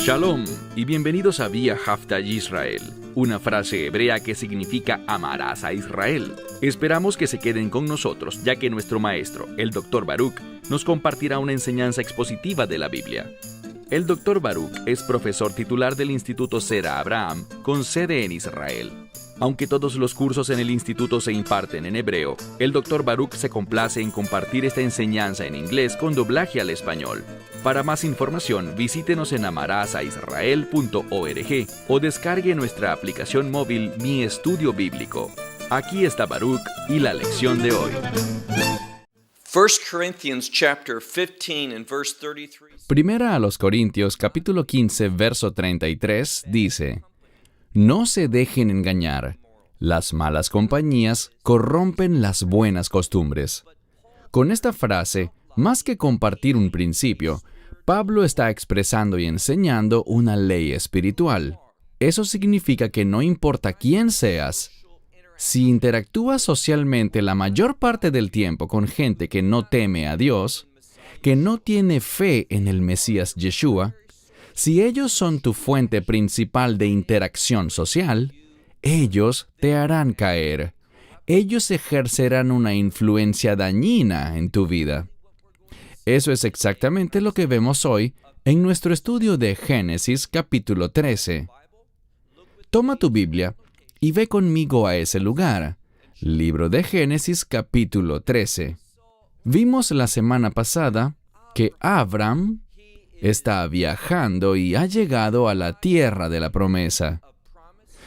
Shalom y bienvenidos a Vía Hafta Yisrael, una frase hebrea que significa amarás a Israel. Esperamos que se queden con nosotros, ya que nuestro maestro, el Dr. Baruch, nos compartirá una enseñanza expositiva de la Biblia. El Dr. Baruch es profesor titular del Instituto Sera Abraham, con sede en Israel. Aunque todos los cursos en el instituto se imparten en hebreo, el Dr. Baruch se complace en compartir esta enseñanza en inglés con doblaje al español. Para más información, visítenos en amarasaisrael.org o descargue nuestra aplicación móvil Mi Estudio Bíblico. Aquí está Baruch y la lección de hoy. 1 Corinthians chapter 15 and verse 33. Primera a los Corintios, capítulo 15, verso 33, dice: No se dejen engañar. Las malas compañías corrompen las buenas costumbres. Con esta frase, más que compartir un principio, Pablo está expresando y enseñando una ley espiritual. Eso significa que no importa quién seas, si interactúas socialmente la mayor parte del tiempo con gente que no teme a Dios, que no tiene fe en el Mesías Yeshua, si ellos son tu fuente principal de interacción social, ellos te harán caer. Ellos ejercerán una influencia dañina en tu vida. Eso es exactamente lo que vemos hoy en nuestro estudio de Génesis capítulo 13. Toma tu Biblia y ve conmigo a ese lugar. Libro de Génesis capítulo 13. Vimos la semana pasada que Abram está viajando y ha llegado a la tierra de la promesa.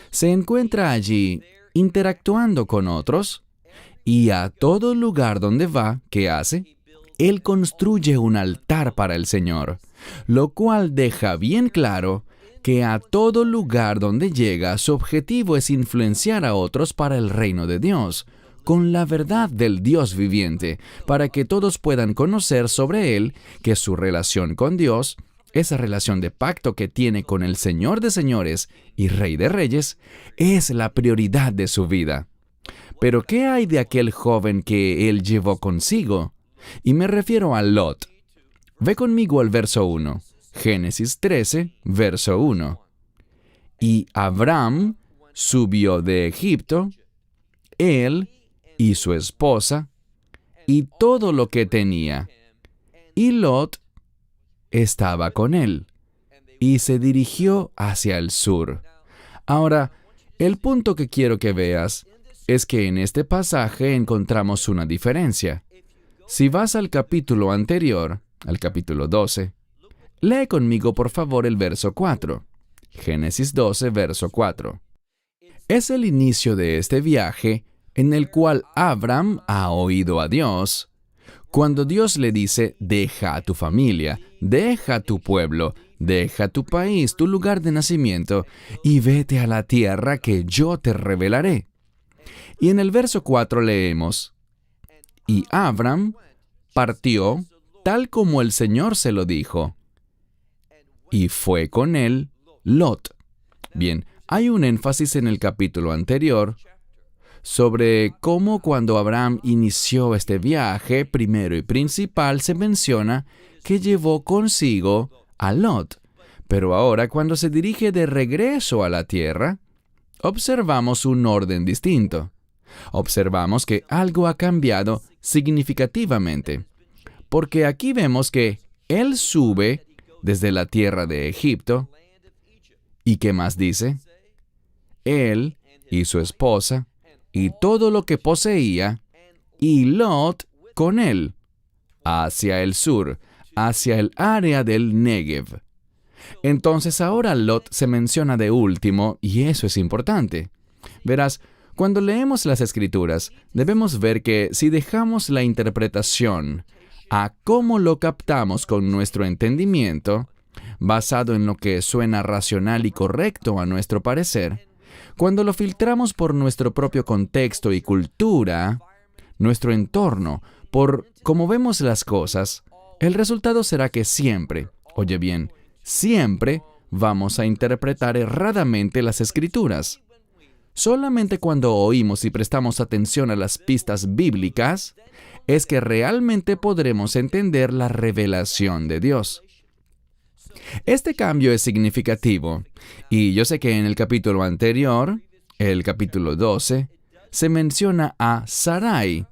Se encuentra allí interactuando con otros y a todo lugar donde va, ¿qué hace? Él construye un altar para el Señor, lo cual deja bien claro que a todo lugar donde llega su objetivo es influenciar a otros para el reino de Dios, con la verdad del Dios viviente, para que todos puedan conocer sobre Él que su relación con Dios, esa relación de pacto que tiene con el Señor de señores y Rey de reyes, es la prioridad de su vida. Pero ¿qué hay de aquel joven que Él llevó consigo? Y me refiero a Lot. Ve conmigo al verso 1, Génesis 13, verso 1. Y Abram subió de Egipto, él y su esposa, y todo lo que tenía. Y Lot estaba con él, y se dirigió hacia el sur. Ahora, el punto que quiero que veas es que en este pasaje encontramos una diferencia. Si vas al capítulo anterior, al capítulo 12, lee conmigo por favor el verso 4. Génesis 12, verso 4. Es el inicio de este viaje en el cual Abram ha oído a Dios. Cuando Dios le dice, deja a tu familia, deja tu pueblo, deja tu país, tu lugar de nacimiento, y vete a la tierra que yo te revelaré. Y en el verso 4 leemos, y Abram partió tal como el Señor se lo dijo, y fue con él Lot. Bien, hay un énfasis en el capítulo anterior sobre cómo cuando Abraham inició este viaje, primero y principal, se menciona que llevó consigo a Lot. Pero ahora, cuando se dirige de regreso a la tierra, observamos un orden distinto. Observamos que algo ha cambiado significativamente, porque aquí vemos que él sube desde la tierra de Egipto. ¿Y qué más dice? Él y su esposa y todo lo que poseía, y Lot con él, hacia el sur, hacia el área del Negev. Entonces ahora Lot se menciona de último, y eso es importante. Verás, cuando leemos las Escrituras, debemos ver que si dejamos la interpretación a cómo lo captamos con nuestro entendimiento, basado en lo que suena racional y correcto a nuestro parecer, cuando lo filtramos por nuestro propio contexto y cultura, nuestro entorno, por cómo vemos las cosas, el resultado será que siempre, oye bien, siempre vamos a interpretar erradamente las Escrituras. Solamente cuando oímos y prestamos atención a las pistas bíblicas, es que realmente podremos entender la revelación de Dios. Este cambio es significativo, y yo sé que en el capítulo anterior, el capítulo 12, se menciona a Sarai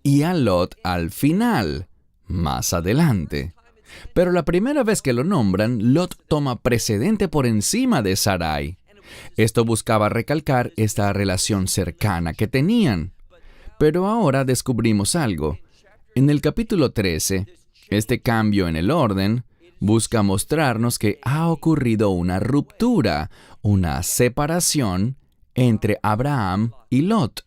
y a Lot al final, más adelante. Pero la primera vez que lo nombran, Lot toma precedente por encima de Sarai. Esto buscaba recalcar esta relación cercana que tenían. Pero ahora descubrimos algo. En el capítulo 13, este cambio en el orden busca mostrarnos que ha ocurrido una ruptura, una separación entre Abraham y Lot.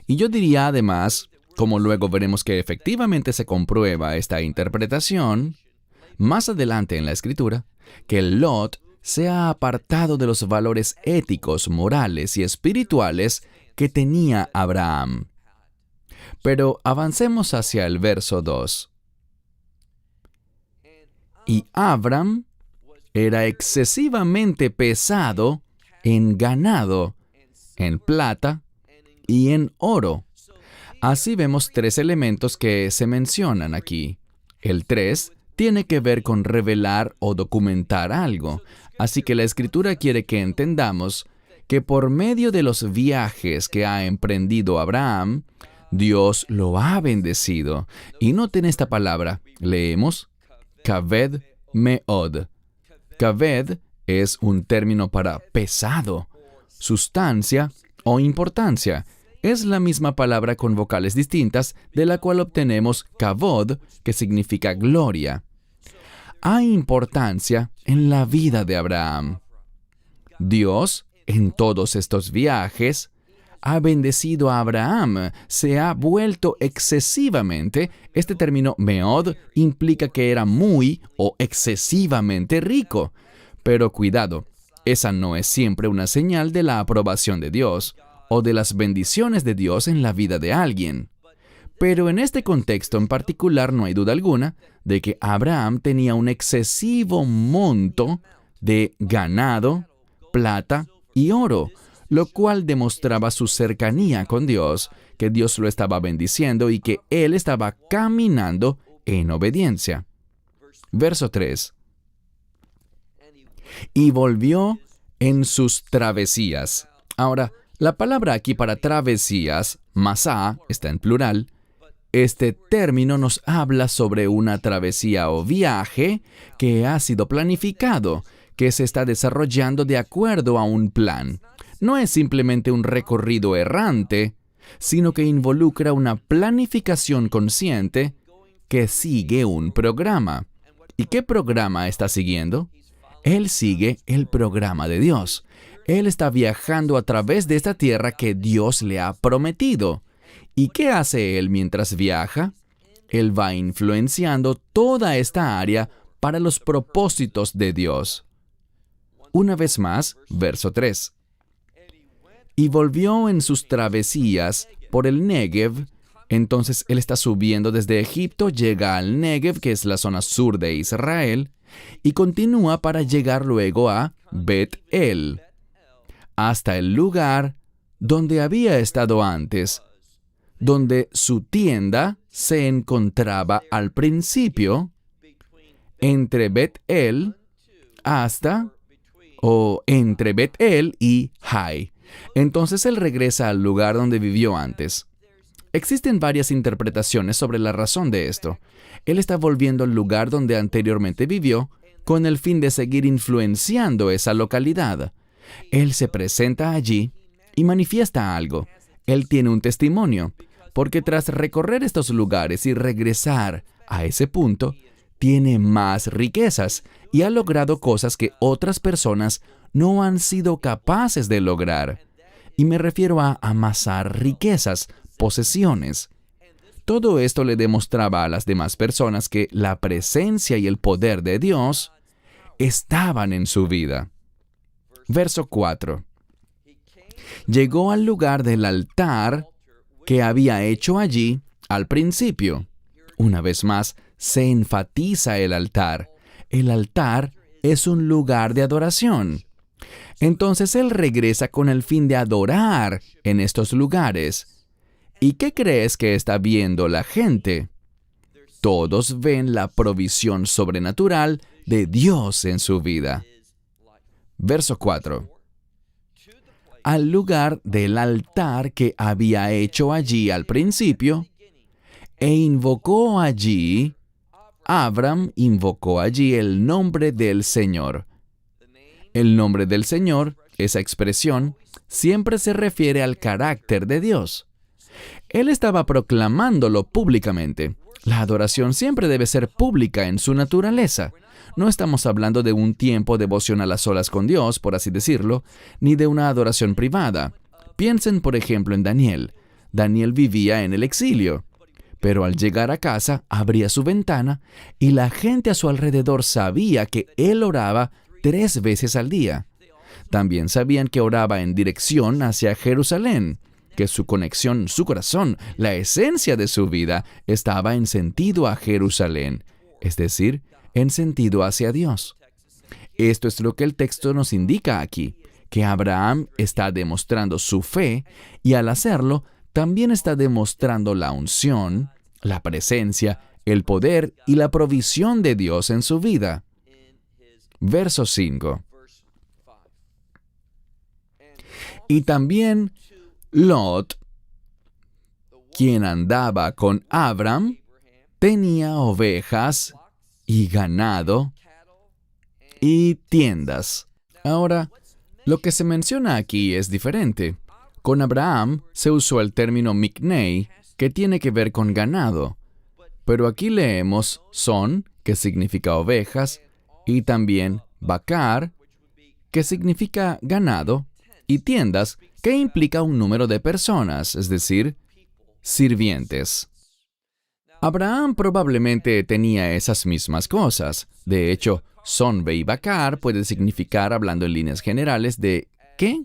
Y yo diría además, como luego veremos que efectivamente se comprueba esta interpretación, más adelante en la Escritura, que Lot se ha apartado de los valores éticos, morales y espirituales que tenía Abraham. Pero avancemos hacia el verso 2. Y Abram era excesivamente pesado en ganado, en plata y en oro. Así vemos 3 elementos que se mencionan aquí. El 3 tiene que ver con revelar o documentar algo. Así que la Escritura quiere que entendamos que por medio de los viajes que ha emprendido Abraham, Dios lo ha bendecido. Y noten esta palabra. Leemos, Kaved Meod. Kaved es un término para pesado, sustancia o importancia. Es la misma palabra con vocales distintas, de la cual obtenemos kavod, que significa gloria. Hay importancia en la vida de Abraham. Dios, en todos estos viajes, ha bendecido a Abraham, se ha vuelto excesivamente. Este término meod implica que era muy o excesivamente rico. Pero cuidado, esa no es siempre una señal de la aprobación de Dios o de las bendiciones de Dios en la vida de alguien. Pero en este contexto en particular no hay duda alguna de que Abraham tenía un excesivo monto de ganado, plata y oro, lo cual demostraba su cercanía con Dios, que Dios lo estaba bendiciendo y que él estaba caminando en obediencia. Verso 3. Y volvió en sus travesías. Ahora, la palabra aquí para travesías, masá, está en plural. Este término nos habla sobre una travesía o viaje que ha sido planificado, que se está desarrollando de acuerdo a un plan. No es simplemente un recorrido errante, sino que involucra una planificación consciente que sigue un programa. ¿Y qué programa está siguiendo? Él sigue el programa de Dios. Él está viajando a través de esta tierra que Dios le ha prometido. ¿Y qué hace él mientras viaja? Él va influenciando toda esta área para los propósitos de Dios. Una vez más, verso 3. Y volvió en sus travesías por el Negev. Entonces él está subiendo desde Egipto, llega al Negev, que es la zona sur de Israel, y continúa para llegar luego a Bet-El, hasta el lugar donde había estado antes, donde su tienda se encontraba al principio, entre Bet-El entre Bet-El y Hai. Entonces él regresa al lugar donde vivió antes. Existen varias interpretaciones sobre la razón de esto. Él está volviendo al lugar donde anteriormente vivió con el fin de seguir influenciando esa localidad. Él se presenta allí y manifiesta algo. Él tiene un testimonio, porque tras recorrer estos lugares y regresar a ese punto, tiene más riquezas y ha logrado cosas que otras personas no han sido capaces de lograr. Y me refiero a amasar riquezas, posesiones. Todo esto le demostraba a las demás personas que la presencia y el poder de Dios estaban en su vida. Verso 4. Llegó al lugar del altar que había hecho allí al principio. Una vez más, se enfatiza el altar. El altar es un lugar de adoración. Entonces él regresa con el fin de adorar en estos lugares. ¿Y qué crees que está viendo la gente? Todos ven la provisión sobrenatural de Dios en su vida. Verso 4. Al lugar del altar que había hecho allí al principio, Abram invocó allí el nombre del Señor. El nombre del Señor, esa expresión, siempre se refiere al carácter de Dios. Él estaba proclamándolo públicamente. La adoración siempre debe ser pública en su naturaleza. No estamos hablando de un tiempo devocional a solas con Dios, por así decirlo, ni de una adoración privada. Piensen, por ejemplo, en Daniel. Daniel vivía en el exilio, pero al llegar a casa abría su ventana y la gente a su alrededor sabía que él oraba 3 veces al día. También sabían que oraba en dirección hacia Jerusalén, que su conexión, su corazón, la esencia de su vida estaba en sentido a Jerusalén, es decir, en sentido hacia Dios. Esto es lo que el texto nos indica aquí, que Abraham está demostrando su fe y al hacerlo también está demostrando la unción, la presencia, el poder y la provisión de Dios en su vida. Verso 5. Y también Lot, quien andaba con Abram, tenía ovejas y ganado y tiendas. Ahora, lo que se menciona aquí es diferente. Con Abraham se usó el término miknei, que tiene que ver con ganado. Pero aquí leemos son, que significa ovejas, y también bakar, que significa ganado, y tiendas, que implica un número de personas, es decir, sirvientes. Abraham probablemente tenía esas mismas cosas. De hecho, sonbe y bakar puede significar, hablando en líneas generales, de ¿qué?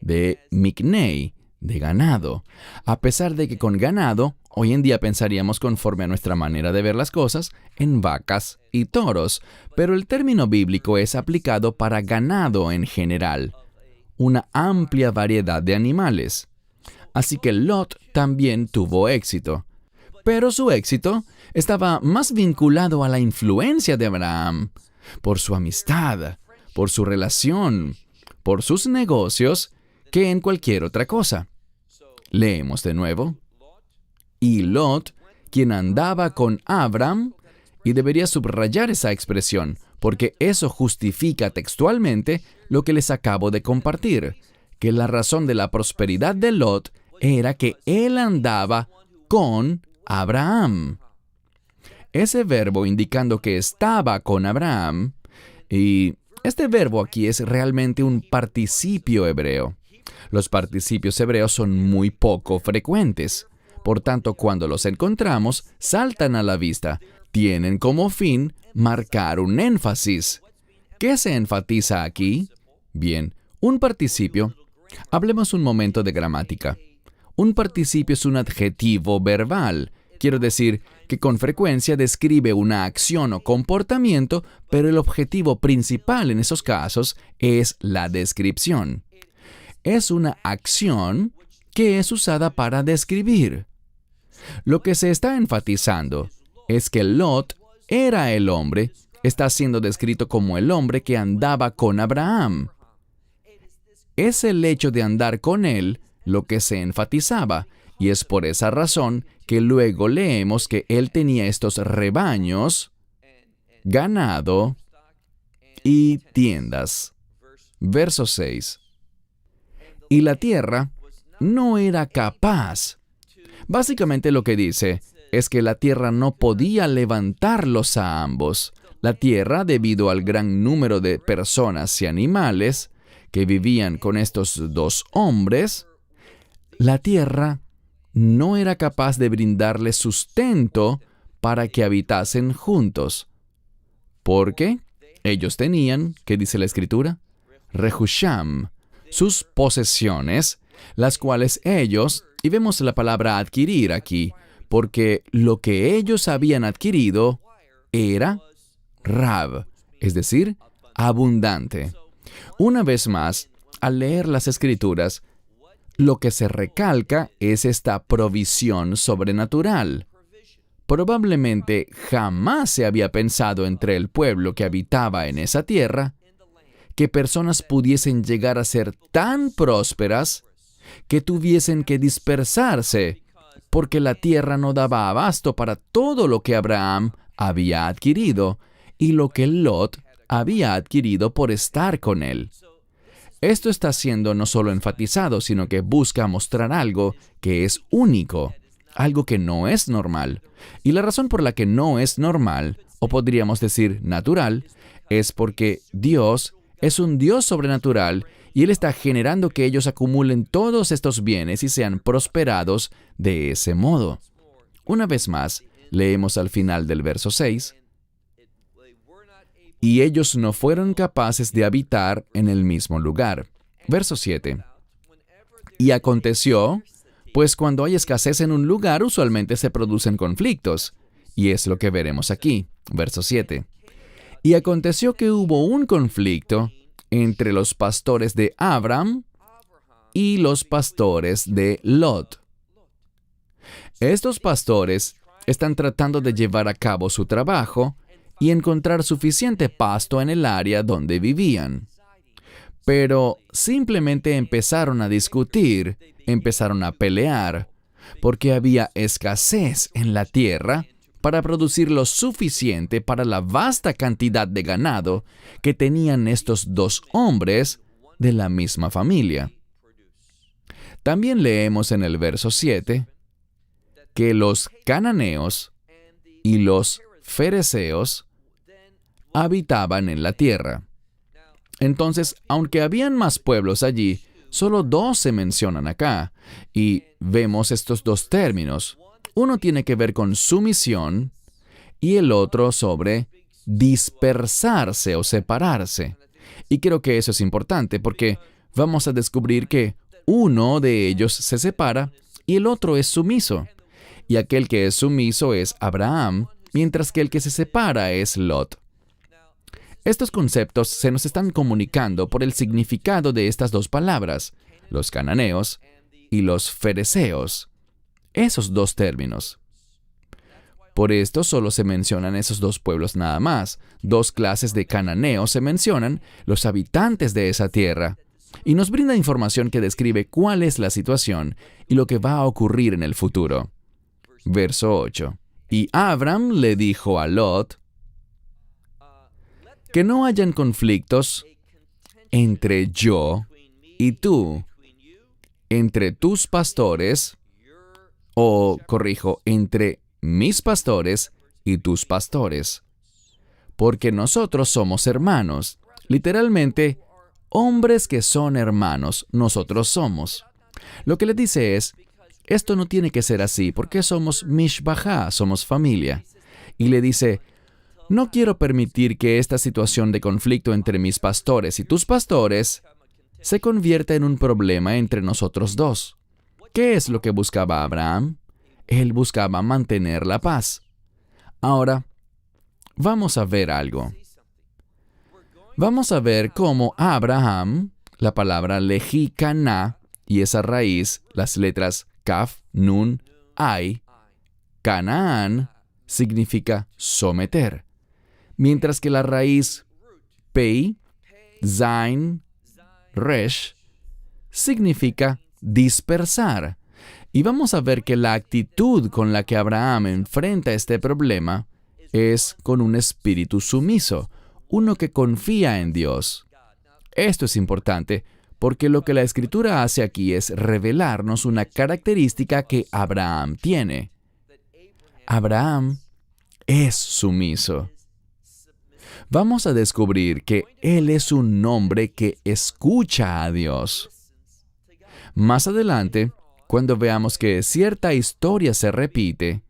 De miknei, de ganado. A pesar de que con ganado, hoy en día pensaríamos conforme a nuestra manera de ver las cosas, en vacas y toros, pero el término bíblico es aplicado para ganado en general, una amplia variedad de animales. Así que Lot también tuvo éxito. Pero su éxito estaba más vinculado a la influencia de Abraham, por su amistad, por su relación, por sus negocios, que en cualquier otra cosa. Leemos de nuevo. Y Lot, quien andaba con Abram, y debería subrayar esa expresión, porque eso justifica textualmente lo que les acabo de compartir, que la razón de la prosperidad de Lot era que él andaba con Abraham. Ese verbo indicando que estaba con Abraham, y este verbo aquí es realmente un participio hebreo. Los participios hebreos son muy poco frecuentes. Por tanto, cuando los encontramos, saltan a la vista. Tienen como fin marcar un énfasis. ¿Qué se enfatiza aquí? Bien, un participio. Hablemos un momento de gramática. Un participio es un adjetivo verbal. Quiero decir que con frecuencia describe una acción o comportamiento, pero el objetivo principal en esos casos es la descripción. Es una acción que es usada para describir. Lo que se está enfatizando es que Lot era el hombre, está siendo descrito como el hombre que andaba con Abraham. Es el hecho de andar con él lo que se enfatizaba, y es por esa razón que luego leemos que él tenía estos rebaños, ganado y tiendas. Verso 6. Y la tierra no era capaz. Básicamente lo que dice es que la tierra no podía levantarlos a ambos. La tierra, debido al gran número de personas y animales que vivían con estos dos hombres, la tierra no era capaz de brindarles sustento para que habitasen juntos. Porque ellos tenían, ¿qué dice la Escritura? Rehusham, sus posesiones, las cuales ellos, y vemos la palabra adquirir aquí, porque lo que ellos habían adquirido era rab, es decir, abundante. Una vez más, al leer las Escrituras, lo que se recalca es esta provisión sobrenatural. probablemente jamás se había pensado entre el pueblo que habitaba en esa tierra que personas pudiesen llegar a ser tan prósperas que tuviesen que dispersarse porque la tierra no daba abasto para todo lo que Abraham había adquirido y lo que Lot había adquirido por estar con él. Esto está siendo no solo enfatizado, sino que busca mostrar algo que es único, algo que no es normal. Y la razón por la que no es normal, o podríamos decir natural, es porque Dios es un Dios sobrenatural y Él está generando que ellos acumulen todos estos bienes y sean prosperados de ese modo. Una vez más, leemos al final del verso 6, y ellos no fueron capaces de habitar en el mismo lugar. Verso 7. Y aconteció, pues cuando hay escasez en un lugar, usualmente se producen conflictos. Y es lo que veremos aquí. Verso 7. Y aconteció que hubo un conflicto entre los pastores de Abram y los pastores de Lot. Estos pastores están tratando de llevar a cabo su trabajo y encontrar suficiente pasto en el área donde vivían. Pero simplemente empezaron a discutir, empezaron a pelear, porque había escasez en la tierra para producir lo suficiente para la vasta cantidad de ganado que tenían estos dos hombres de la misma familia. También leemos en el verso 7 que los cananeos y los fereceos habitaban en la tierra. Entonces, aunque habían más pueblos allí, solo dos se mencionan acá, y vemos estos dos términos. Uno tiene que ver con sumisión y el otro sobre dispersarse o separarse. Y creo que eso es importante porque vamos a descubrir que uno de ellos se separa y el otro es sumiso. Y aquel que es sumiso es Abraham, mientras que el que se separa es Lot. Estos conceptos se nos están comunicando por el significado de estas dos palabras, los cananeos y los fereceos. Esos dos términos. Por esto solo se mencionan esos dos pueblos nada más. Dos clases de cananeos se mencionan, los habitantes de esa tierra. Y nos brinda información que describe cuál es la situación y lo que va a ocurrir en el futuro. Verso 8. Y Abram le dijo a Lot, que no hayan conflictos entre yo y tú, entre tus pastores, entre mis pastores y tus pastores, porque nosotros somos hermanos. Literalmente, hombres que son hermanos, nosotros somos. Lo que le dice es, esto no tiene que ser así, porque somos mishbajá, somos familia. Y le dice, no quiero permitir que esta situación de conflicto entre mis pastores y tus pastores se convierta en un problema entre nosotros dos. ¿Qué es lo que buscaba Abraham? Él buscaba mantener la paz. Ahora, vamos a ver algo. Vamos a ver cómo Abraham, la palabra lejí caná, y esa raíz, las letras Kaf, Nun, Ay, Canaán, significa someter. Mientras que la raíz Pei, Zain, Resh, significa dispersar. Y vamos a ver que la actitud con la que Abraham enfrenta este problema es con un espíritu sumiso, uno que confía en Dios. Esto es importante porque lo que la Escritura hace aquí es revelarnos una característica que Abraham tiene. Abraham es sumiso. Vamos a descubrir que él es un hombre que escucha a Dios. Más adelante, cuando veamos que cierta historia se repite,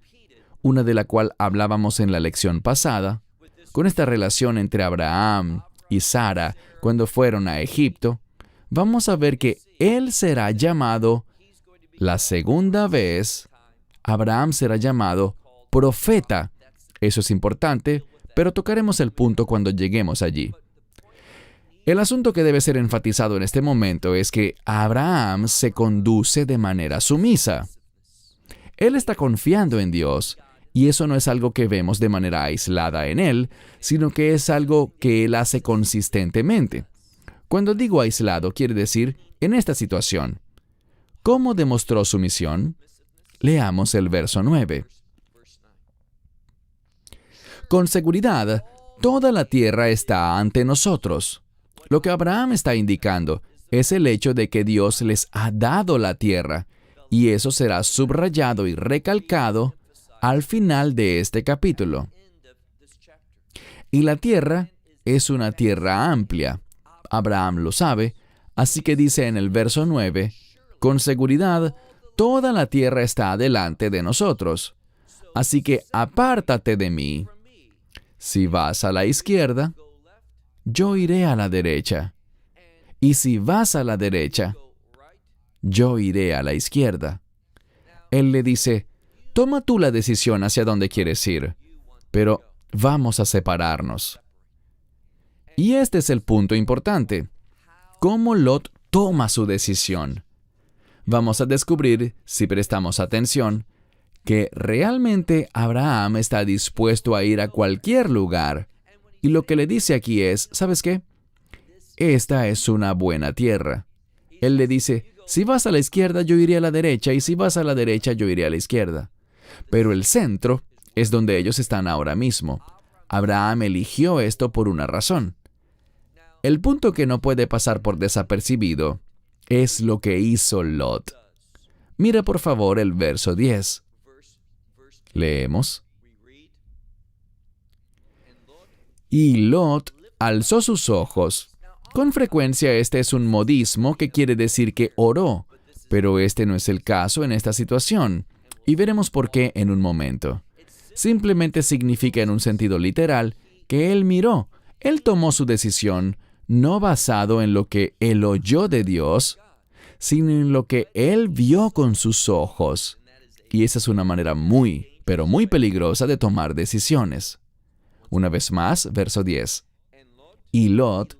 una de la cual hablábamos en la lección pasada, con esta relación entre Abraham y Sara cuando fueron a Egipto, vamos a ver que él será llamado, la segunda vez, Abraham será llamado profeta. Eso es importante, pero tocaremos el punto cuando lleguemos allí. El asunto que debe ser enfatizado en este momento es que Abraham se conduce de manera sumisa. Él está confiando en Dios Y eso no es algo que vemos de manera aislada en Él, sino que es algo que Él hace consistentemente. Cuando digo aislado, quiere decir en esta situación. ¿Cómo demostró su misión? Leamos el verso 9. Con seguridad, toda la tierra está ante nosotros. Lo que Abraham está indicando es el hecho de que Dios les ha dado la tierra, y eso será subrayado y recalcado al final de este capítulo. Y la tierra es una tierra amplia. Abraham lo sabe, así que dice en el verso 9, con seguridad, toda la tierra está delante de nosotros. Así que apártate de mí. Si vas a la izquierda, yo iré a la derecha. Y si vas a la derecha, yo iré a la izquierda. Él le dice, toma tú la decisión hacia dónde quieres ir, pero vamos a separarnos. Y este es el punto importante. ¿Cómo Lot toma su decisión? Vamos a descubrir, si prestamos atención, que realmente Abraham está dispuesto a ir a cualquier lugar. Y lo que le dice aquí es, ¿sabes qué? Esta es una buena tierra. Él le dice, si vas a la izquierda, yo iré a la derecha, y si vas a la derecha, yo iré a la izquierda. Pero el centro es donde ellos están ahora mismo. Abraham eligió esto por una razón. El punto que no puede pasar por desapercibido es lo que hizo Lot. Mira por favor el verso 10. Leemos. Y Lot alzó sus ojos. Con frecuencia este es un modismo que quiere decir que oró, pero este no es el caso en esta situación, y veremos por qué en un momento. Simplemente significa en un sentido literal que él miró, él tomó su decisión, no basado en lo que él oyó de Dios, sino en lo que él vio con sus ojos. Y esa es una manera muy, pero muy peligrosa de tomar decisiones. Una vez más, verso 10. Y Lot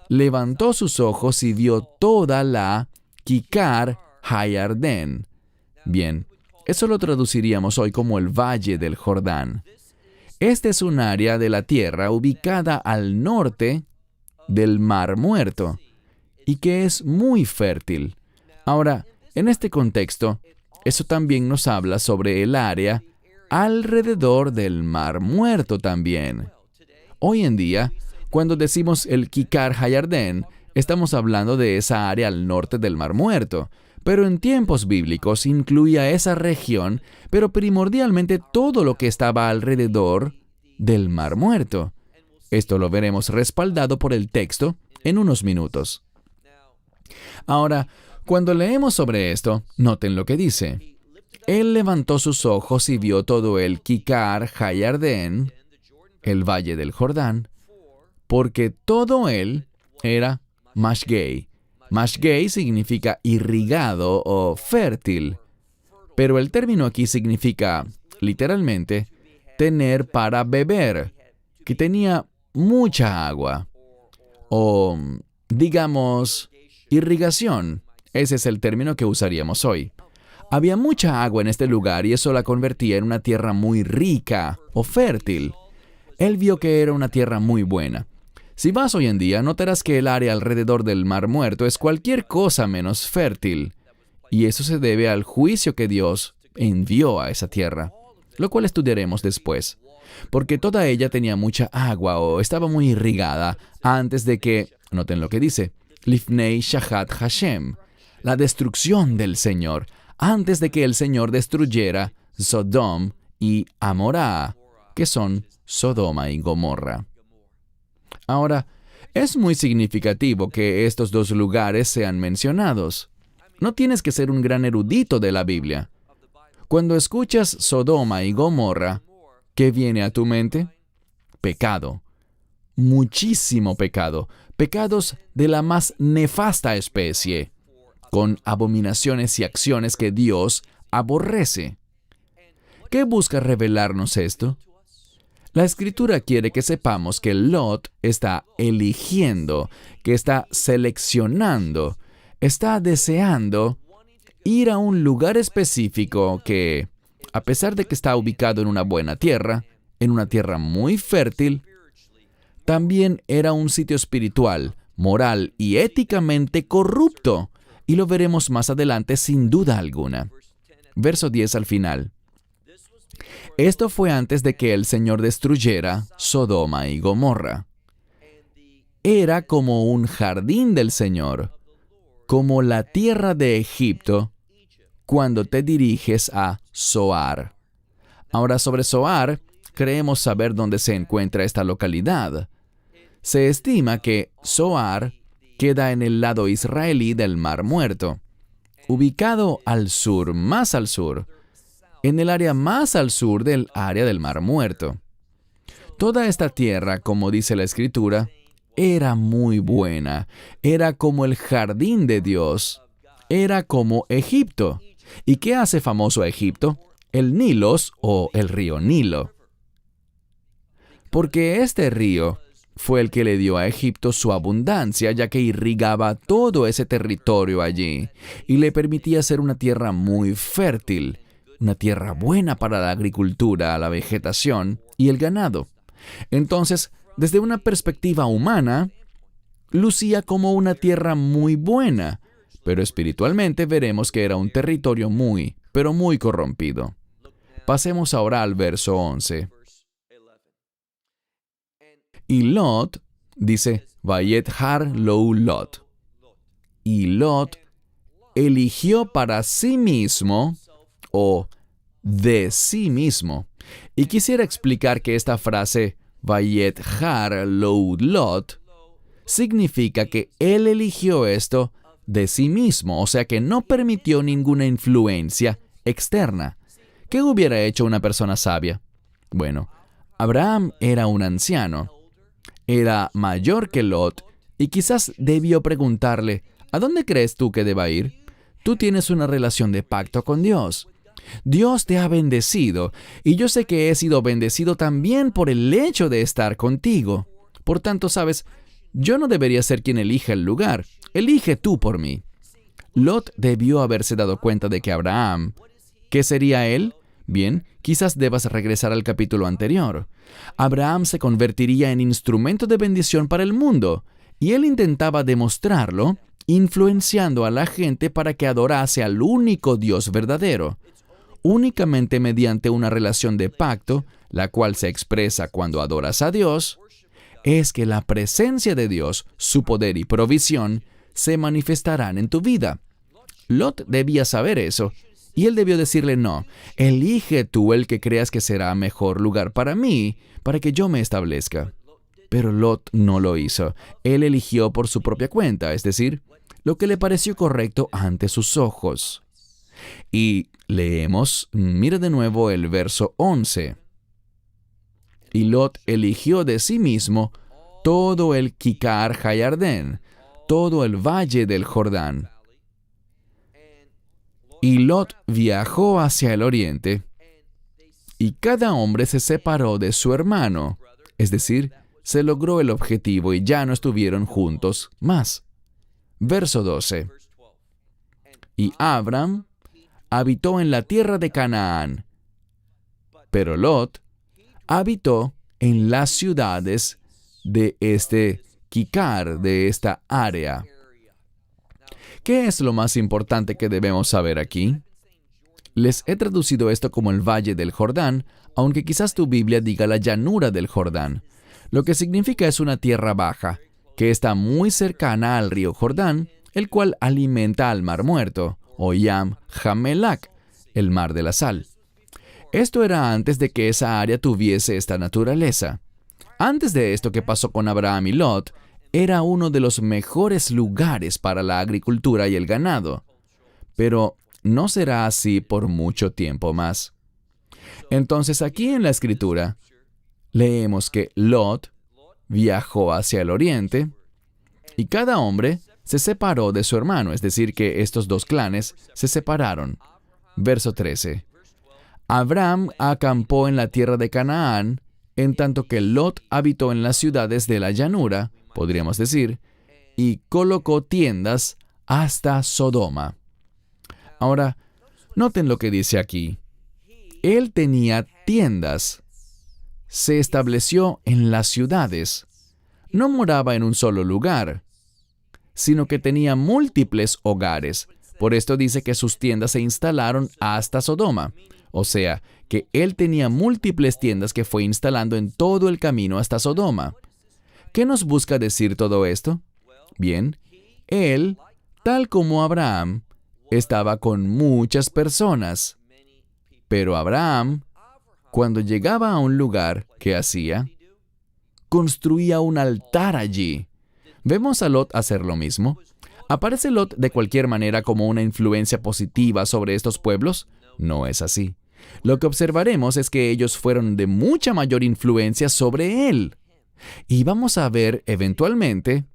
levantó sus ojos y vio toda la Kikar Hayardén. Bien, eso lo traduciríamos hoy como el Valle del Jordán. Este es un área de la tierra ubicada al norte del Mar Muerto y que es muy fértil. Ahora, en este contexto, eso también nos habla sobre el área alrededor del Mar Muerto también. Hoy en día, cuando decimos el Kikar Hayardén, estamos hablando de esa área al norte del Mar Muerto, pero en tiempos bíblicos incluía esa región, pero primordialmente todo lo que estaba alrededor del Mar Muerto. Esto lo veremos respaldado por el texto en unos minutos. Ahora, cuando leemos sobre esto, noten lo que dice. Él levantó sus ojos y vio todo el Kikar Hayardén, el Valle del Jordán, porque todo él era Mashgei. Mashgei significa irrigado o fértil, pero el término aquí significa, literalmente, tener para beber, que tenía mucha agua, o, digamos, irrigación. Ese es el término que usaríamos hoy. Había mucha agua en este lugar y eso la convertía en una tierra muy rica o fértil. Él vio que era una tierra muy buena. Si vas hoy en día, notarás que el área alrededor del Mar Muerto es cualquier cosa menos fértil. Y eso se debe al juicio que Dios envió a esa tierra, lo cual estudiaremos después. Porque toda ella tenía mucha agua o estaba muy irrigada antes de que, noten lo que dice, Lifnei Shahat Hashem, la destrucción del Señor, antes de que el Señor destruyera Sodom y Amorá, que son Sodoma y Gomorra. Ahora, es muy significativo que estos dos lugares sean mencionados. No tienes que ser un gran erudito de la Biblia. Cuando escuchas Sodoma y Gomorra, ¿qué viene a tu mente? Pecado. Muchísimo pecado. Pecados de la más nefasta especie, con abominaciones y acciones que Dios aborrece. ¿Qué busca revelarnos esto? La Escritura quiere que sepamos que Lot está eligiendo, que está seleccionando, está deseando ir a un lugar específico que, a pesar de que está ubicado en una buena tierra, en una tierra muy fértil, también era un sitio espiritual, moral y éticamente corrupto. Y lo veremos más adelante sin duda alguna. Verso 10 al final. Esto fue antes de que el Señor destruyera Sodoma y Gomorra. Era como un jardín del Señor, como la tierra de Egipto, cuando te diriges a Zoar. Ahora, sobre Zoar, creemos saber dónde se encuentra esta localidad. Se estima que Zoar queda en el lado israelí del Mar Muerto, ubicado al sur, más al sur, en el área más al sur del área del Mar Muerto. Toda esta tierra, como dice la Escritura, era muy buena, era como el jardín de Dios, era como Egipto. ¿Y qué hace famoso a Egipto? El Nilos o el río Nilo. Porque este río fue el que le dio a Egipto su abundancia, ya que irrigaba todo ese territorio allí y le permitía ser una tierra muy fértil, una tierra buena para la agricultura, la vegetación y el ganado. Entonces, desde una perspectiva humana, lucía como una tierra muy buena, pero espiritualmente veremos que era un territorio muy, pero muy corrompido. Pasemos ahora al verso 11. Y Lot, dice, Vayet har lou Lot. Y Lot eligió para sí mismo, o de sí mismo. Y quisiera explicar que esta frase, Vayet har lou Lot, significa que él eligió esto de sí mismo, o sea que no permitió ninguna influencia externa. ¿Qué hubiera hecho una persona sabia? Bueno, Abraham era un anciano. Era mayor que Lot y quizás debió preguntarle, ¿a dónde crees tú que deba ir? Tú tienes una relación de pacto con Dios. Dios te ha bendecido y yo sé que he sido bendecido también por el hecho de estar contigo. Por tanto, sabes, yo no debería ser quien elija el lugar. Elige tú por mí. Lot debió haberse dado cuenta de que Abraham, ¿qué sería él? Bien, quizás debas regresar al capítulo anterior. Abraham se convertiría en instrumento de bendición para el mundo, y él intentaba demostrarlo, influenciando a la gente para que adorase al único Dios verdadero, únicamente mediante una relación de pacto, la cual se expresa cuando adoras a Dios, es que la presencia de Dios, su poder y provisión, se manifestarán en tu vida. Lot debía saber eso, y él debió decirle, no, elige tú el que creas que será mejor lugar para mí, para que yo me establezca. Pero Lot no lo hizo. Él eligió por su propia cuenta, es decir, lo que le pareció correcto ante sus ojos. Y leemos, mira de nuevo el verso 11. Y Lot eligió de sí mismo todo el Kikar Hayardén, todo el valle del Jordán. Y Lot viajó hacia el oriente, y cada hombre se separó de su hermano, es decir, se logró el objetivo y ya no estuvieron juntos más. Verso 12. Y Abram habitó en la tierra de Canaán, pero Lot habitó en las ciudades de este Kikar, de esta área. ¿Qué es lo más importante que debemos saber aquí? Les he traducido esto como el Valle del Jordán, aunque quizás tu Biblia diga la llanura del Jordán. Lo que significa es una tierra baja, que está muy cercana al río Jordán, el cual alimenta al Mar Muerto, o Yam Hamelak, el Mar de la Sal. Esto era antes de que esa área tuviese esta naturaleza. Antes de esto que pasó con Abraham y Lot, era uno de los mejores lugares para la agricultura y el ganado. Pero no será así por mucho tiempo más. Entonces aquí en la Escritura, leemos que Lot viajó hacia el oriente y cada hombre se separó de su hermano, es decir, que estos dos clanes se separaron. Verso 13. Abraham acampó en la tierra de Canaán, en tanto que Lot habitó en las ciudades de la llanura, podríamos decir, y colocó tiendas hasta Sodoma. Ahora, noten lo que dice aquí. Él tenía tiendas. Se estableció en las ciudades. No moraba en un solo lugar, sino que tenía múltiples hogares. Por esto dice que sus tiendas se instalaron hasta Sodoma. O sea, que él tenía múltiples tiendas que fue instalando en todo el camino hasta Sodoma. ¿Qué nos busca decir todo esto? Bien, él, tal como Abraham, estaba con muchas personas. Pero Abraham, cuando llegaba a un lugar, ¿qué hacía? Construía un altar allí. ¿Vemos a Lot hacer lo mismo? ¿Aparece Lot de cualquier manera como una influencia positiva sobre estos pueblos? No es así. Lo que observaremos es que ellos fueron de mucha mayor influencia sobre él. Y vamos a ver eventualmente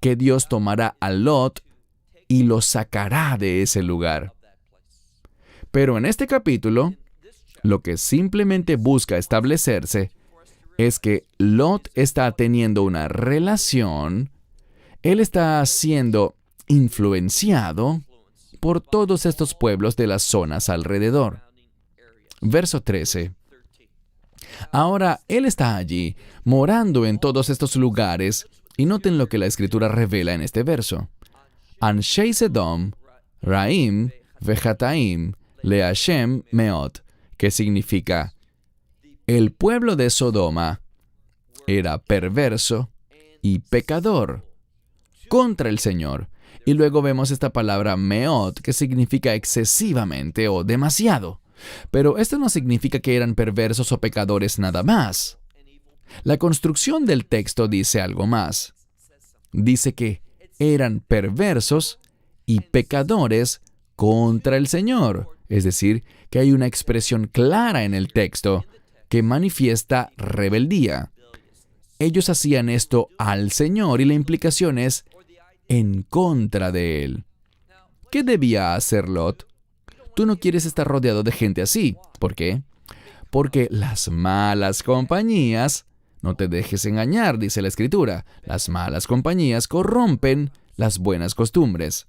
que Dios tomará a Lot y lo sacará de ese lugar. Pero en este capítulo, lo que simplemente busca establecerse es que Lot está teniendo una relación, él está siendo influenciado por todos estos pueblos de las zonas alrededor. Verso 13. Ahora, él está allí, morando en todos estos lugares, y noten lo que la Escritura revela en este verso. Anshei Sedom, Raim, Vejataim, Leashem, Meot, que significa, el pueblo de Sodoma era perverso y pecador contra el Señor. Y luego vemos esta palabra meot, que significa excesivamente o demasiado. Pero esto no significa que eran perversos o pecadores nada más. La construcción del texto dice algo más. Dice que eran perversos y pecadores contra el Señor. Es decir, que hay una expresión clara en el texto que manifiesta rebeldía. Ellos hacían esto al Señor y la implicación es en contra de Él. ¿Qué debía hacer Lot? Tú no quieres estar rodeado de gente así. ¿Por qué? Porque las malas compañías, no te dejes engañar, dice la Escritura, las malas compañías corrompen las buenas costumbres.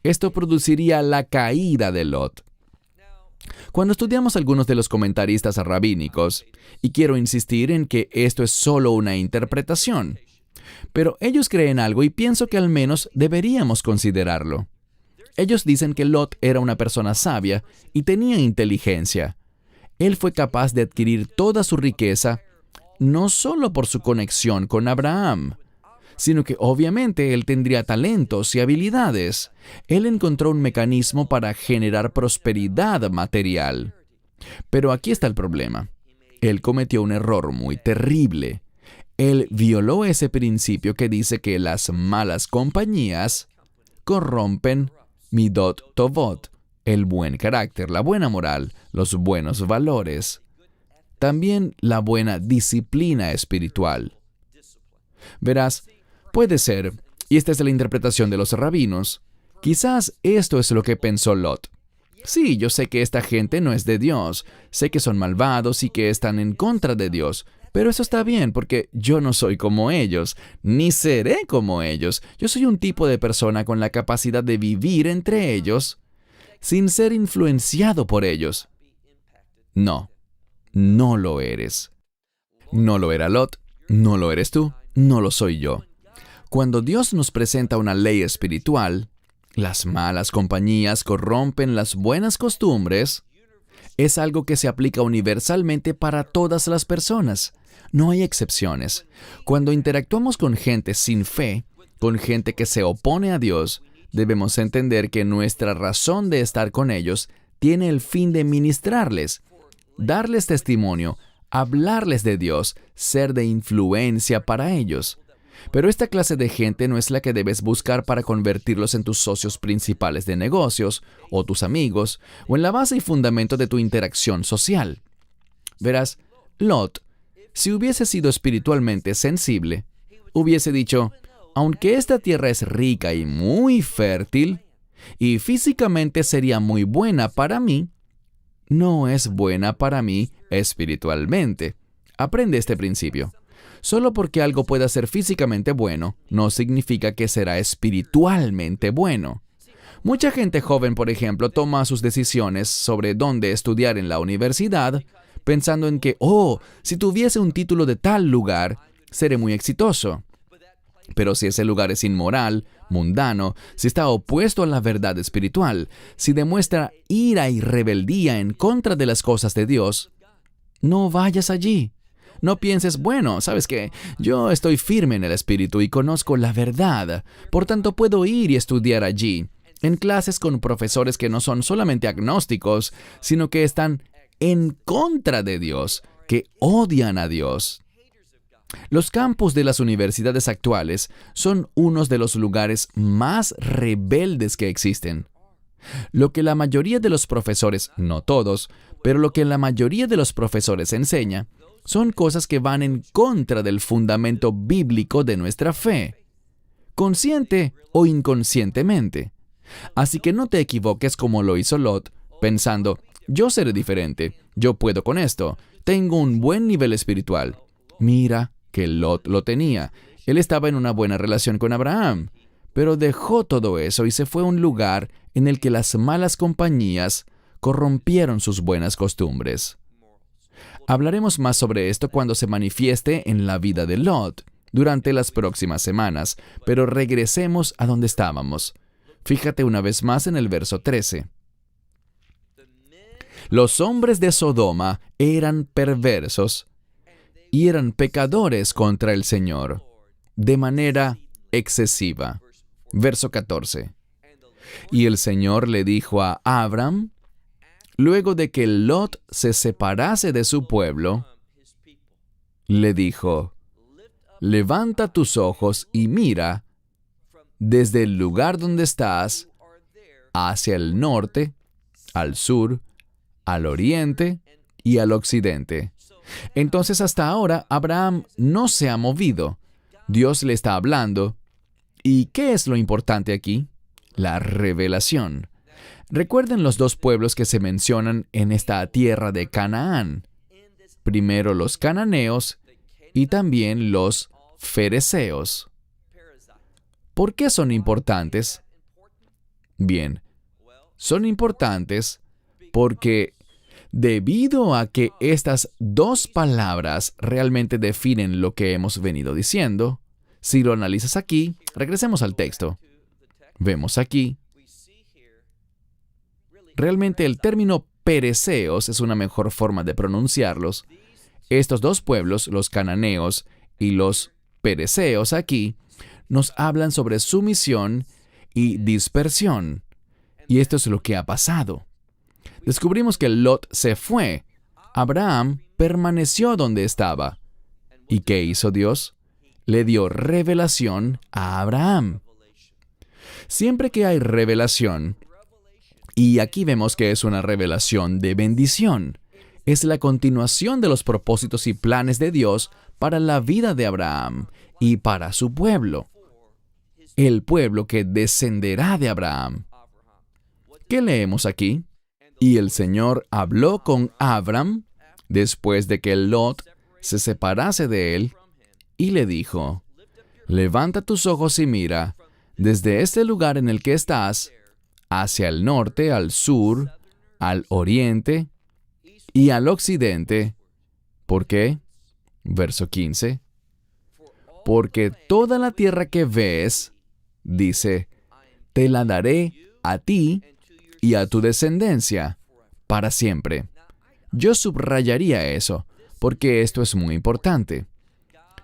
Esto produciría la caída de Lot. Cuando estudiamos algunos de los comentaristas rabínicos, y quiero insistir en que esto es solo una interpretación, pero ellos creen algo y pienso que al menos deberíamos considerarlo. Ellos dicen que Lot era una persona sabia y tenía inteligencia. Él fue capaz de adquirir toda su riqueza, no solo por su conexión con Abraham, sino que obviamente él tendría talentos y habilidades. Él encontró un mecanismo para generar prosperidad material. Pero aquí está el problema. Él cometió un error muy terrible. Él violó ese principio que dice que las malas compañías corrompen midot tovot, el buen carácter, la buena moral, los buenos valores. También la buena disciplina espiritual. Verás, puede ser, y esta es la interpretación de los rabinos, quizás esto es lo que pensó Lot. Sí, yo sé que esta gente no es de Dios, sé que son malvados y que están en contra de Dios, pero eso está bien porque yo no soy como ellos, ni seré como ellos. Yo soy un tipo de persona con la capacidad de vivir entre ellos sin ser influenciado por ellos. No, no lo eres. No lo era Lot, no lo eres tú, no lo soy yo. Cuando Dios nos presenta una ley espiritual, las malas compañías corrompen las buenas costumbres, es algo que se aplica universalmente para todas las personas. No hay excepciones. Cuando interactuamos con gente sin fe, con gente que se opone a Dios, debemos entender que nuestra razón de estar con ellos tiene el fin de ministrarles, darles testimonio, hablarles de Dios, ser de influencia para ellos. Pero esta clase de gente no es la que debes buscar para convertirlos en tus socios principales de negocios, o tus amigos, o en la base y fundamento de tu interacción social. Verás, Lot, si hubiese sido espiritualmente sensible, hubiese dicho, aunque esta tierra es rica y muy fértil, y físicamente sería muy buena para mí, no es buena para mí espiritualmente. Aprende este principio. Solo porque algo pueda ser físicamente bueno, no significa que será espiritualmente bueno. Mucha gente joven, por ejemplo, toma sus decisiones sobre dónde estudiar en la universidad pensando en que, si tuviese un título de tal lugar, seré muy exitoso. Pero si ese lugar es inmoral, mundano, si está opuesto a la verdad espiritual, si demuestra ira y rebeldía en contra de las cosas de Dios, no vayas allí. No pienses, bueno, ¿sabes qué? Yo estoy firme en el espíritu y conozco la verdad, por tanto puedo ir y estudiar allí, en clases con profesores que no son solamente agnósticos, sino que están en contra de Dios, que odian a Dios. Los campus de las universidades actuales son unos de los lugares más rebeldes que existen. Lo que la mayoría de los profesores, no todos, pero lo que la mayoría de los profesores enseña, son cosas que van en contra del fundamento bíblico de nuestra fe, consciente o inconscientemente. Así que no te equivoques como lo hizo Lot, pensando, yo seré diferente, yo puedo con esto, tengo un buen nivel espiritual. Mira que Lot lo tenía. Él estaba en una buena relación con Abraham, pero dejó todo eso y se fue a un lugar en el que las malas compañías corrompieron sus buenas costumbres. Hablaremos más sobre esto cuando se manifieste en la vida de Lot durante las próximas semanas, pero regresemos a donde estábamos. Fíjate una vez más en el verso 13. Los hombres de Sodoma eran perversos y eran pecadores contra el Señor, de manera excesiva. Verso 14. Y el Señor le dijo a Abram, luego de que Lot se separase de su pueblo, le dijo, levanta tus ojos y mira desde el lugar donde estás hacia el norte, al sur, al oriente y al occidente. Entonces hasta ahora Abraham no se ha movido. Dios le está hablando. ¿Y qué es lo importante aquí? La revelación. Recuerden los dos pueblos que se mencionan en esta tierra de Canaán. Primero los cananeos y también los fereceos. ¿Por qué son importantes? Bien, son importantes porque debido a que estas dos palabras realmente definen lo que hemos venido diciendo, si lo analizas aquí, regresemos al texto. Vemos aquí, realmente el término pereceos es una mejor forma de pronunciarlos. Estos dos pueblos, los cananeos y los pereceos aquí, nos hablan sobre sumisión y dispersión. Y esto es lo que ha pasado. Descubrimos que Lot se fue. Abraham permaneció donde estaba. ¿Y qué hizo Dios? Le dio revelación a Abraham. Siempre que hay revelación, y aquí vemos que es una revelación de bendición, es la continuación de los propósitos y planes de Dios para la vida de Abraham y para su pueblo, el pueblo que descenderá de Abraham. ¿Qué leemos aquí? Y el Señor habló con Abram después de que Lot se separase de él y le dijo, levanta tus ojos y mira desde este lugar en el que estás hacia el norte, al sur, al oriente y al occidente. ¿Por qué? Verso 15. Porque toda la tierra que ves, dice, te la daré a ti y a tu descendencia para siempre. Yo subrayaría eso, porque esto es muy importante.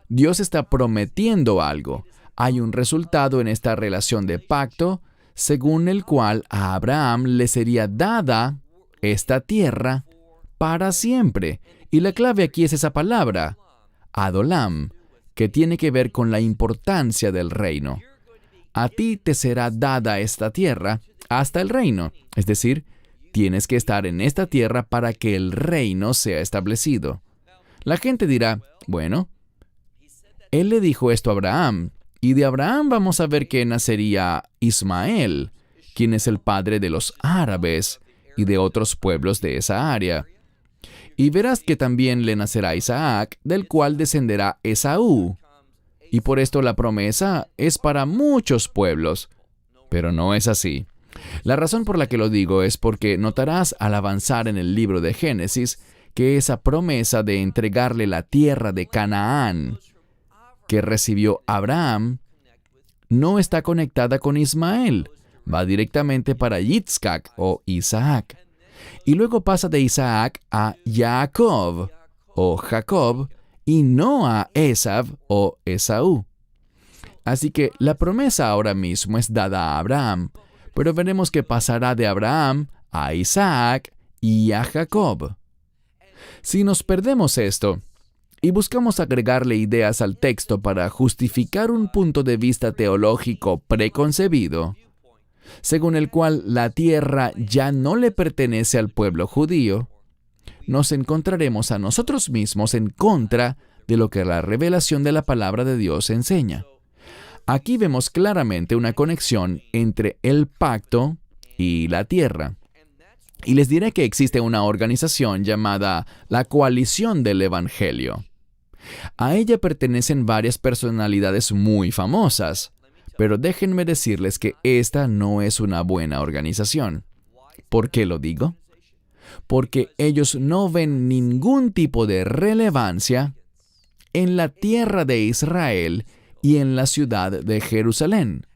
Dios está prometiendo algo. Hay un resultado en esta relación de pacto, según el cual a Abraham le sería dada esta tierra para siempre. Y la clave aquí es esa palabra, Adolam, que tiene que ver con la importancia del reino. A ti te será dada esta tierra hasta el reino. Es decir, tienes que estar en esta tierra para que el reino sea establecido. La gente dirá, bueno, él le dijo esto a Abraham, y de Abraham vamos a ver que nacería Ismael, quien es el padre de los árabes y de otros pueblos de esa área. Y verás que también le nacerá Isaac, del cual descenderá Esaú. Y por esto la promesa es para muchos pueblos. Pero no es así. La razón por la que lo digo es porque notarás al avanzar en el libro de Génesis que esa promesa de entregarle la tierra de Canaán que recibió Abraham no está conectada con Ismael, va directamente para Yitzhak o Isaac. Y luego pasa de Isaac a Jacob o Jacob y no a Esav o Esaú. Así que la promesa ahora mismo es dada a Abraham, pero veremos que pasará de Abraham a Isaac y a Jacob. Si nos perdemos esto y buscamos agregarle ideas al texto para justificar un punto de vista teológico preconcebido, según el cual la tierra ya no le pertenece al pueblo judío, nos encontraremos a nosotros mismos en contra de lo que la revelación de la palabra de Dios enseña. Aquí vemos claramente una conexión entre el pacto y la tierra. Y les diré que existe una organización llamada la Coalición del Evangelio. A ella pertenecen varias personalidades muy famosas, pero déjenme decirles que esta no es una buena organización. ¿Por qué lo digo? Porque ellos no ven ningún tipo de relevancia en la tierra de Israel y en la ciudad de Jerusalén.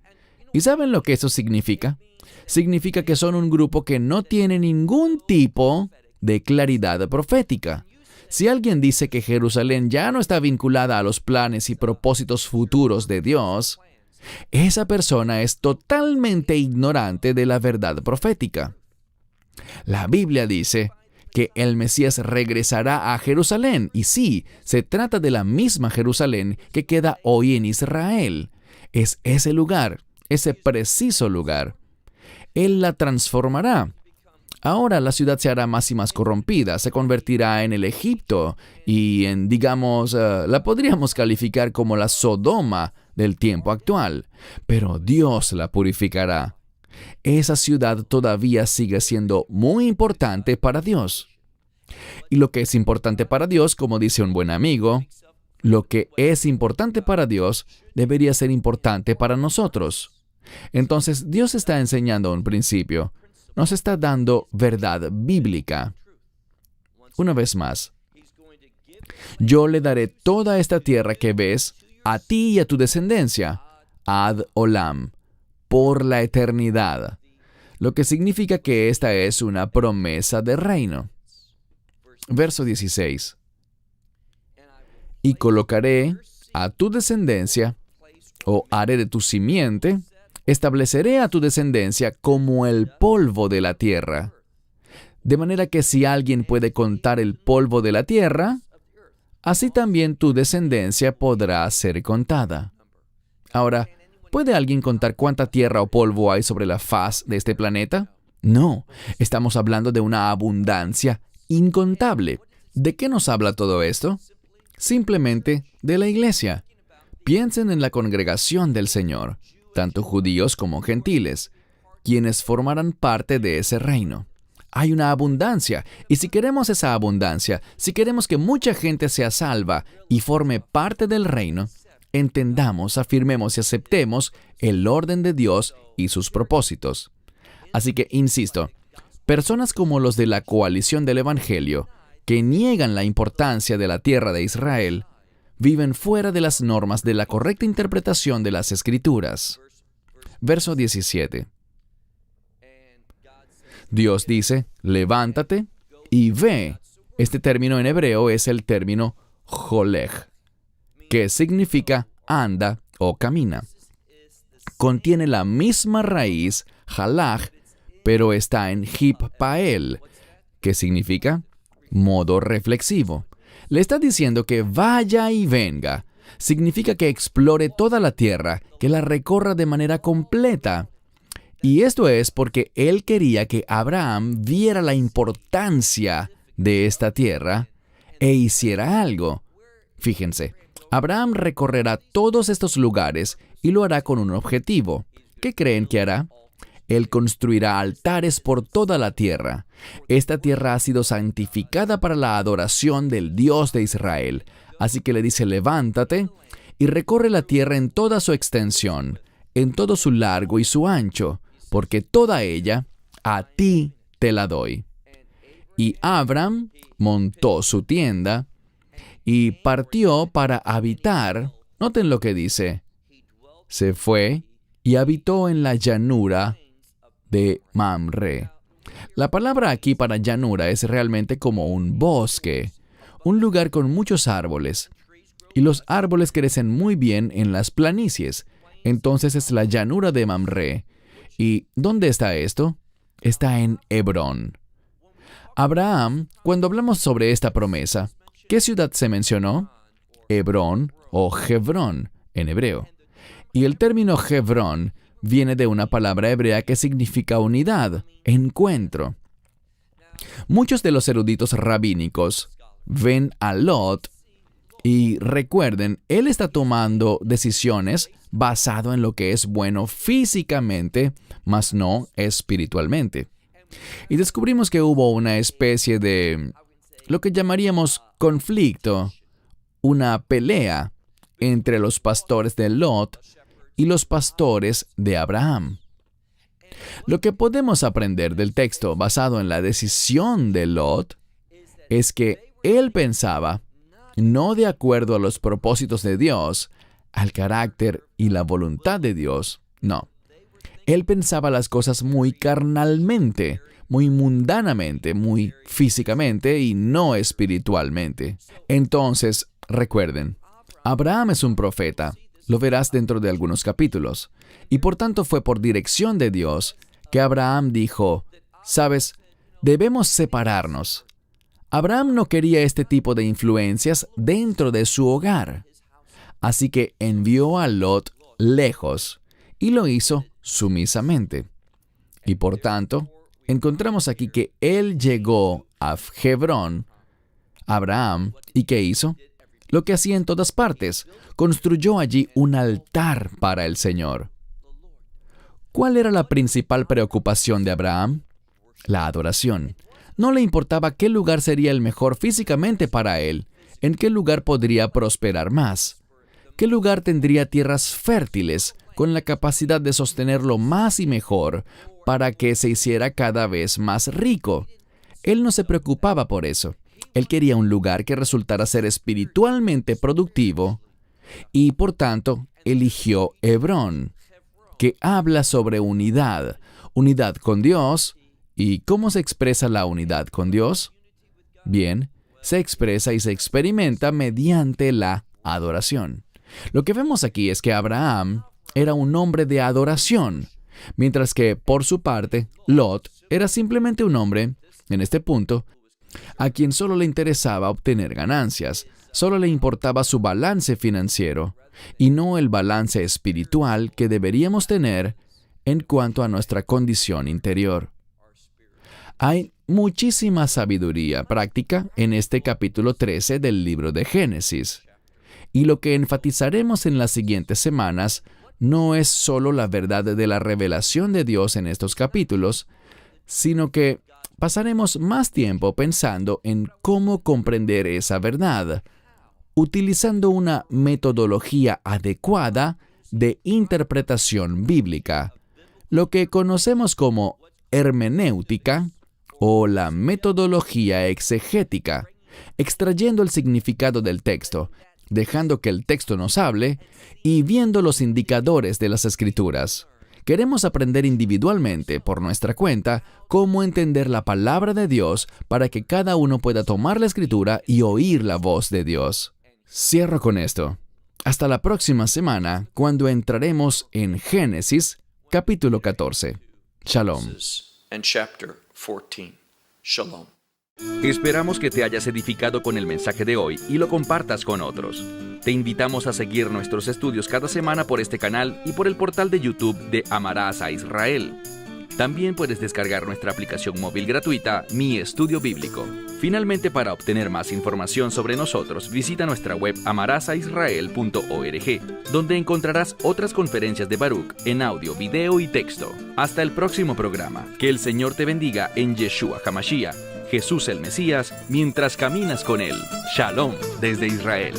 ¿Y saben lo que eso significa? Significa que son un grupo que no tiene ningún tipo de claridad profética. Si alguien dice que Jerusalén ya no está vinculada a los planes y propósitos futuros de Dios, esa persona es totalmente ignorante de la verdad profética. La Biblia dice que el Mesías regresará a Jerusalén, y sí, se trata de la misma Jerusalén que queda hoy en Israel. Es ese lugar, ese preciso lugar. Él la transformará. Ahora la ciudad se hará más y más corrompida, se convertirá en el Egipto y en, la podríamos calificar como la Sodoma del tiempo actual. Pero Dios la purificará. Esa ciudad todavía sigue siendo muy importante para Dios. Y lo que es importante para Dios, como dice un buen amigo, lo que es importante para Dios debería ser importante para nosotros. Entonces, Dios está enseñando un principio. Nos está dando verdad bíblica. Una vez más, yo le daré toda esta tierra que ves a ti y a tu descendencia, ad olam, por la eternidad, lo que significa que esta es una promesa de reino. Verso 16. Y colocaré a tu descendencia, o haré de tu simiente, estableceré a tu descendencia como el polvo de la tierra. De manera que si alguien puede contar el polvo de la tierra, así también tu descendencia podrá ser contada. Ahora, ¿puede alguien contar cuánta tierra o polvo hay sobre la faz de este planeta? No, estamos hablando de una abundancia incontable. ¿De qué nos habla todo esto? Simplemente de la iglesia. Piensen en la congregación del Señor, tanto judíos como gentiles, quienes formarán parte de ese reino. Hay una abundancia, y si queremos esa abundancia, si queremos que mucha gente sea salva y forme parte del reino, entendamos, afirmemos y aceptemos el orden de Dios y sus propósitos. Así que, insisto, personas como los de la Coalición del Evangelio, que niegan la importancia de la tierra de Israel, viven fuera de las normas de la correcta interpretación de las Escrituras. Verso 17. Dios dice, levántate y ve. Este término en hebreo es el término jolej, que significa anda o camina. Contiene la misma raíz, halach, pero está en hippael, que significa modo reflexivo. Le está diciendo que vaya y venga. Significa que explore toda la tierra, que la recorra de manera completa. Y esto es porque él quería que Abraham viera la importancia de esta tierra e hiciera algo. Fíjense, Abraham recorrerá todos estos lugares y lo hará con un objetivo. ¿Qué creen que hará? Él construirá altares por toda la tierra. Esta tierra ha sido santificada para la adoración del Dios de Israel. Así que le dice, levántate y recorre la tierra en toda su extensión, en todo su largo y su ancho, porque toda ella a ti te la doy. Y Abram montó su tienda y partió para habitar. Noten lo que dice. Se fue y habitó en la llanura de Mamre. La palabra aquí para llanura es realmente como un bosque, un lugar con muchos árboles. Y los árboles crecen muy bien en las planicies. Entonces es la llanura de Mamre. ¿Y dónde está esto? Está en Hebrón. Abraham, cuando hablamos sobre esta promesa, ¿qué ciudad se mencionó? Hebrón o Hebrón en hebreo. Y el término Hebrón viene de una palabra hebrea que significa unidad, encuentro. Muchos de los eruditos rabínicos ven a Lot y recuerden, él está tomando decisiones basado en lo que es bueno físicamente, mas no espiritualmente. Y descubrimos que hubo una especie de lo que llamaríamos conflicto, una pelea entre los pastores de Lot y los pastores de Abraham. Lo que podemos aprender del texto basado en la decisión de Lot es que él pensaba, no de acuerdo a los propósitos de Dios, al carácter y la voluntad de Dios, no. Él pensaba las cosas muy carnalmente, muy mundanamente, muy físicamente y no espiritualmente. Entonces, recuerden, Abraham es un profeta, lo verás dentro de algunos capítulos, y por tanto fue por dirección de Dios que Abraham dijo, ¿sabes? Debemos separarnos. Abraham no quería este tipo de influencias dentro de su hogar, así que envió a Lot lejos y lo hizo sumisamente. Y por tanto, encontramos aquí que él llegó a Hebrón, Abraham, ¿y qué hizo? Lo que hacía en todas partes, construyó allí un altar para el Señor. ¿Cuál era la principal preocupación de Abraham? La adoración. No le importaba qué lugar sería el mejor físicamente para él, en qué lugar podría prosperar más, qué lugar tendría tierras fértiles con la capacidad de sostenerlo más y mejor para que se hiciera cada vez más rico. Él no se preocupaba por eso. Él quería un lugar que resultara ser espiritualmente productivo y, por tanto, eligió Hebrón, que habla sobre unidad, unidad con Dios. ¿Y cómo se expresa la unidad con Dios? Bien, se expresa y se experimenta mediante la adoración. Lo que vemos aquí es que Abraham era un hombre de adoración, mientras que, por su parte, Lot era simplemente un hombre, en este punto, a quien solo le interesaba obtener ganancias, solo le importaba su balance financiero, y no el balance espiritual que deberíamos tener en cuanto a nuestra condición interior. Hay muchísima sabiduría práctica en este capítulo 13 del libro de Génesis. Y lo que enfatizaremos en las siguientes semanas no es solo la verdad de la revelación de Dios en estos capítulos, sino que pasaremos más tiempo pensando en cómo comprender esa verdad, utilizando una metodología adecuada de interpretación bíblica, lo que conocemos como hermenéutica o la metodología exegética, extrayendo el significado del texto, dejando que el texto nos hable y viendo los indicadores de las Escrituras. Queremos aprender individualmente, por nuestra cuenta, cómo entender la palabra de Dios para que cada uno pueda tomar la Escritura y oír la voz de Dios. Cierro con esto. Hasta la próxima semana, cuando entraremos en Génesis, capítulo 14. Shalom. And chapter 14. Shalom. Esperamos que te hayas edificado con el mensaje de hoy y lo compartas con otros. Te invitamos a seguir nuestros estudios cada semana por este canal y por el portal de YouTube de Amarás a Israel. También puedes descargar nuestra aplicación móvil gratuita, Mi Estudio Bíblico. Finalmente, para obtener más información sobre nosotros, visita nuestra web amarasaisrael.org, donde encontrarás otras conferencias de Baruch en audio, video y texto. Hasta el próximo programa. Que el Señor te bendiga en Yeshua HaMashiach, Jesús el Mesías, mientras caminas con Él. Shalom desde Israel.